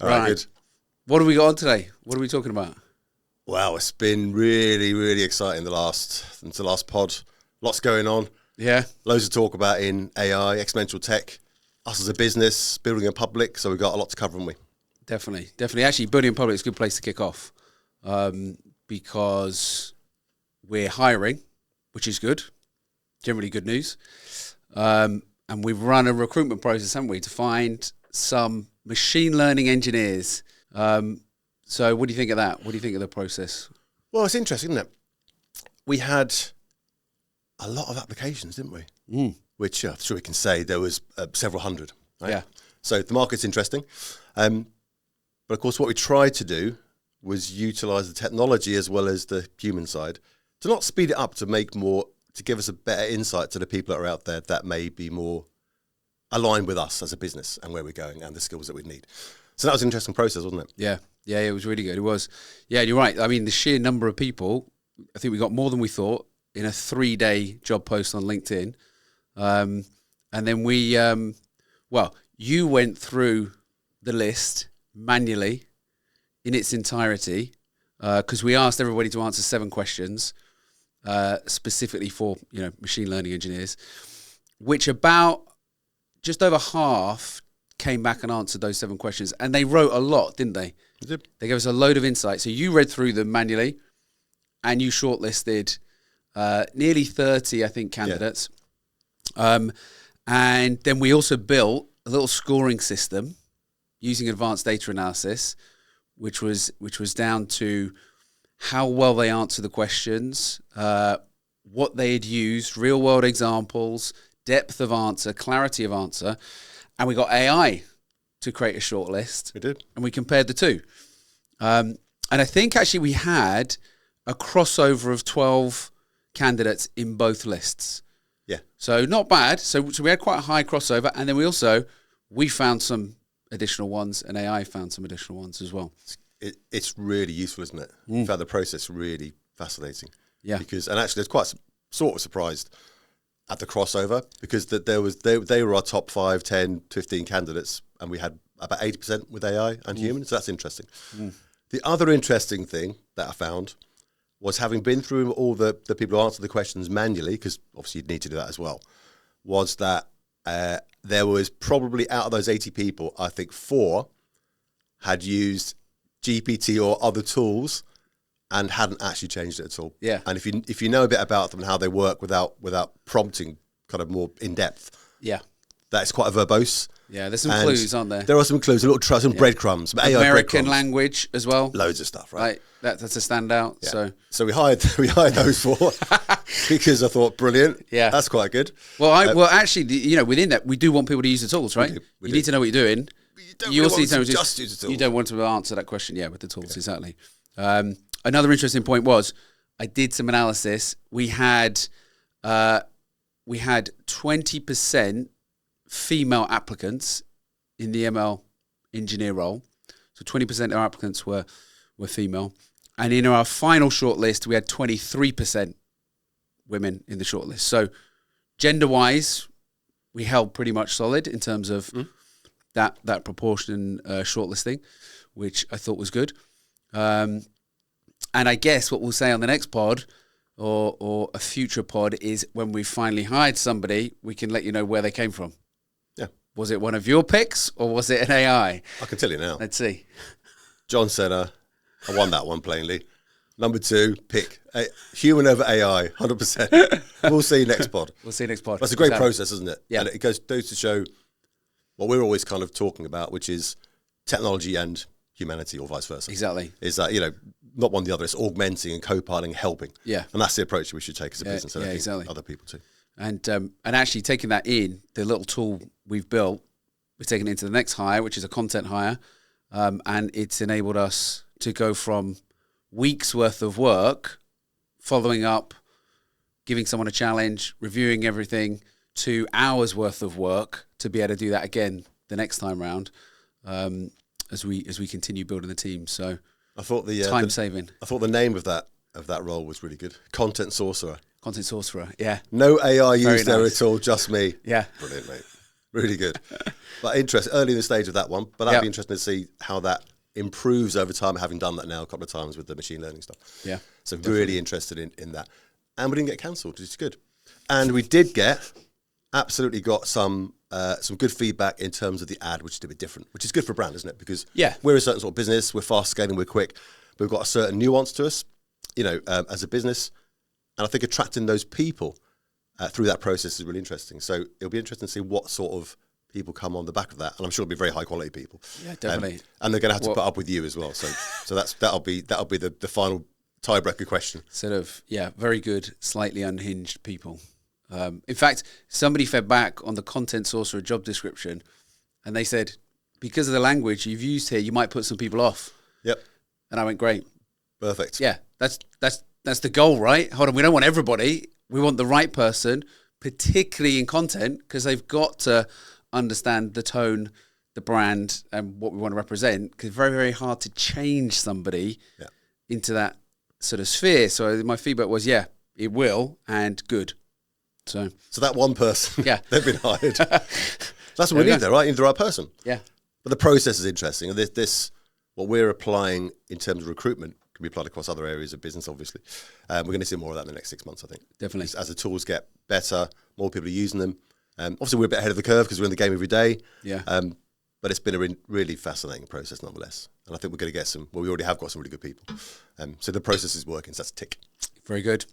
Right. Good. What have we got on today? What are we talking about? Wow, it's been really, really exciting since the last pod. Lots going on. Yeah. Loads to talk about in AI, exponential tech, us as a business, building a public. So we've got a lot to cover, haven't we? Definitely. Actually, building a public is a good place to kick off because we're hiring, which is good, generally good news. And we've run a recruitment process, haven't we, to find some machine learning engineers. So what do you think of that? What do you think of the process? Well, it's interesting, isn't it? We had a lot of applications, didn't we? Which I'm sure we can say there was several hundred. Right? Yeah. So the market's interesting. But of course, what we tried to do was utilize the technology as well as the human side to not speed it up, to give us a better insight to the people that are out there that may be more aligned with us as a business and where we're going and the skills that we need. So that was an interesting process, wasn't it? Yeah, it was really good. It was. Yeah, you're right. I mean, the sheer number of people, I think we got more than we thought in a 3-day job post on LinkedIn. And then you went through the list manually in its entirety because we asked everybody to answer 7 questions specifically for machine learning engineers, which about just over half came back and answered those 7 questions, and they wrote a lot, didn't they? Yep. They gave us a load of insight. So you read through them manually, and you shortlisted nearly 30, I think, candidates. Yeah. And then we also built a little scoring system using advanced data analysis, which was down to how well they answer the questions, what they had used, real world examples, depth of answer, clarity of answer. And we got AI to create a short list. We did. And we compared the two. And I think actually we had a crossover of 12 candidates in both lists. Yeah. So not bad. So we had quite a high crossover. And then we found some additional ones, and AI found some additional ones as well. It's really useful, isn't it? I found the process really fascinating. Yeah. And actually, I was quite sort of surprised at the crossover, because they were our top 5, 10, 15 candidates, and we had about 80% with AI and humans. So that's interesting. The other interesting thing that I found was, having been through all the people who answered the questions manually, because obviously you'd need to do that as well, was that there was probably, out of those 80 people, I think 4 had used GPT or other tools and hadn't actually changed it at all. Yeah. And if you know a bit about them and how they work without prompting kind of more in depth, that's quite a verbose. Yeah, there's some clues, aren't there? There are some clues, some breadcrumbs. AI American breadcrumbs. language as well. Loads of stuff, right? That's a standout. Yeah. So we hired those 4 because I thought, brilliant. Yeah, that's quite good. Well, actually, within that, we do want people to use the tools, right? You need to know what you're doing. You also need to just use the tools. You don't want to answer that question, with the tools, exactly. Another interesting point was, I did some analysis. We had 20% female applicants in the ML engineer role. So 20% of our applicants were female. And in our final shortlist, we had 23% women in the shortlist. So gender-wise, we held pretty much solid in terms of that proportion shortlisting, which I thought was good. And I guess what we'll say on the next pod or a future pod is, when we finally hired somebody, we can let you know where they came from. Yeah. Was it one of your picks, or was it an AI? I can tell you now. Let's see. John Cena, I won that one plainly. Number 2, pick human over AI, 100%. We'll see you next pod. That's a great process, isn't it? Yeah. And it goes to show what we're always kind of talking about, which is technology and humanity, or vice versa. Exactly. Is that, not one or the other. It's augmenting and co-piloting, helping. Yeah. And that's the approach we should take as a business. And I think exactly. Other people too. And actually taking that in, the little tool we've built, we've taken it into the next hire, which is a content hire. And it's enabled us to go from weeks worth of work, following up, giving someone a challenge, reviewing everything, to hours worth of work to be able to do that again the next time round, as we continue building the team. So I thought time saving. I thought the name of that role was really good. Content sorcerer. Content sorcerer, yeah. No AI used there at all, just me. Yeah. Brilliant, mate. Really good. But early in the stage of that one. But that'd Yeah. be interesting to see how that improves over time, having done that now a couple of times with the machine learning stuff. Yeah. So really interested in that. And we didn't get cancelled, which is good. And we did absolutely got some good feedback in terms of the ad, which is a bit different, which is good for a brand, isn't it? Because we're a certain sort of business, we're fast scaling, we're quick, but we've got a certain nuance to us, as a business. And I think attracting those people through that process is really interesting. So it'll be interesting to see what sort of people come on the back of that, and I'm sure it'll be very high quality people. Yeah, definitely. And they're going to have to put up with you as well. So that'll be the final tiebreaker question. Sort of, very good, slightly unhinged people. In fact, somebody fed back on the content source or a job description, and they said, because of the language you've used here, you might put some people off. Yep. And I went, great. Perfect. Yeah, that's the goal, right? Hold on, we don't want everybody. We want the right person, particularly in content, because they've got to understand the tone, the brand, and what we want to represent. Because it's very, very hard to change somebody into that sort of sphere. So my feedback was, it will, and good. So that one person, they've been hired. That's what we need, though, right? You need the right person. Yeah. But the process is interesting. And this, what we're applying in terms of recruitment, can be applied across other areas of business, obviously. We're going to see more of that in the next 6 months, I think. Definitely. As the tools get better, more people are using them. Obviously, we're a bit ahead of the curve because we're in the game every day. Yeah. But it's been a really fascinating process nonetheless. And I think we're going to get we already have got some really good people. So the process is working, so that's a tick. Very good.